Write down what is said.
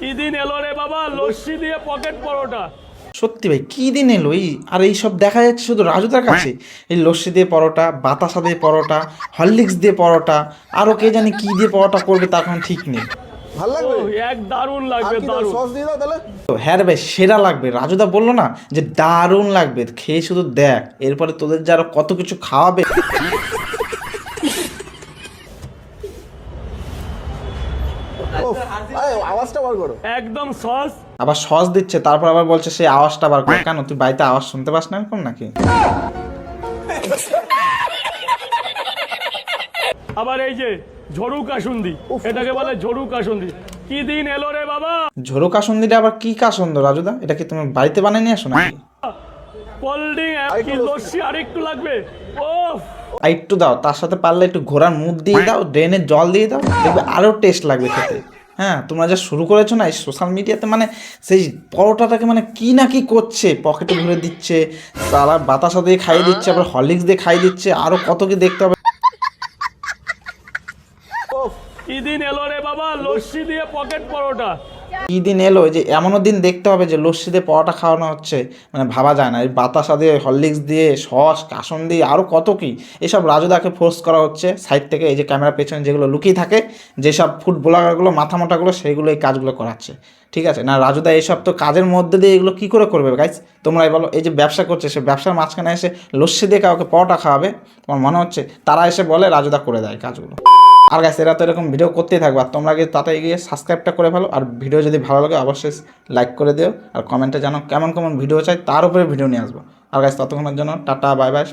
কি দিন এলো রে বাবা, লস্যি দিয়ে পকেট পরোটা। সত্যি ভাই কি দিন এলো এই, আর এই সব দেখা যাচ্ছে শুধু রাজুদার কাছে। এই লস্যি দিয়ে পরোটা, বাতাসা দিয়ে পরোটা, হরলিক্স দিয়ে পরোটা, আরও কে জানি কি দিয়ে পরোটা করবে তার কোনো ঠিক নেই। ভাল লাগবে। এক দারুণ আর লাগবে, কি দাও, দারুণ। সস দিয়ে দাও তাহলে। তো হ্যাঁ রে ভাই সেরা লাগবে, রাজুদা বললো না যে দারুণ লাগবে, খেয়ে শুধু দেখ এরপরে তোদের যে আরো কত কিছু খাওয়াবে। ওফ, আরে আওয়াজটা বার করো। একদম সস। আবার সস দিচ্ছে, তারপর আবার বলছে সেই আওয়াজটা বার করে। কেন তুই বাড়িতে আওয়াজ শুনতে পাস না এরকম নাকি? আবার এই যে ঝড়ু কাসুন্দি, এটাকে বলে ঝড়ু কাসুন্দি। কি দিন এলো রে বাবা। ঝোড়ো কাসুন্দিটা আবার কি কাসুন্দ রাজুদা? এটা কি তুমি বাড়িতে বানিয়ে নিয়ে আসো নাকি? কোল্ড ড্রিঙ্ক কি লস্যি আর একটু লাগবে। ও আর একটু দাও, তার সাথে পারলে একটু ঘোড়ার মুখ দিয়ে দাও, ড্রেনের জল দিয়ে দাও, দেখবে আরও টেস্ট লাগবে খেতে। হ্যাঁ তোমরা যা শুরু করেছো না এই সোশ্যাল মিডিয়াতে, মানে সেই পরোটাটাকে মানে কি না কি করছে, পকেটে ভরে দিচ্ছে, তারা বাতাসা দিয়ে খাইয়ে দিচ্ছে, আবার হরলিক্স দিয়ে খাইয়ে দিচ্ছে, আরও কত কি দেখতে হবে। কি দিন এলো রে বাবা, লস্যি দিয়ে পকেট পরোটা। কি দিন এলো যে এমনও দিন দেখতে হবে যে লস্যি দিয়ে পরোটা খাওয়ানো হচ্ছে, মানে ভাবা যায় না। এই বাতাসা দিয়ে, হরলিক্স দিয়ে, সস কাসন দিয়ে, আরও কত কি এসব রাজুদাকে ফোর্স করা হচ্ছে সাইড থেকে। এই যে ক্যামেরার পেছনে যেগুলো লুকিয়ে থাকে, যেসব ফুড ব্লগারগুলো মাথা মোটাগুলো, সেইগুলো এই কাজগুলো করাচ্ছে। ঠিক আছে না রাজুদা এইসব তো কাজের মধ্যে দিয়ে এগুলো কী করে করবে গাইস? তোমরাই বলো। এই যে ব্যবসা করছে, সে ব্যবসার মাঝখানে এসে লস্যি দিয়ে কাউকে পরোটা খাওয়াবে, তোমার মনে হচ্ছে? তারা এসে বলে রাজুদা করে দেয় কাজগুলো। আর গাইস এরা তো এরকম ভিডিও করতেই থাকবে, আর তোমরা গিয়ে তাতে গিয়ে সাবস্ক্রাইবটা করে ফেলো। আর ভিডিও যদি ভালো লাগে অবশ্যই লাইক করে দিও, আর কমেন্টে জানো কেমন কেমন ভিডিও চাই, তার উপরে ভিডিও নিয়ে আসবো। আর গাইস ততক্ষণের জন্য টাটা, বাই বাই।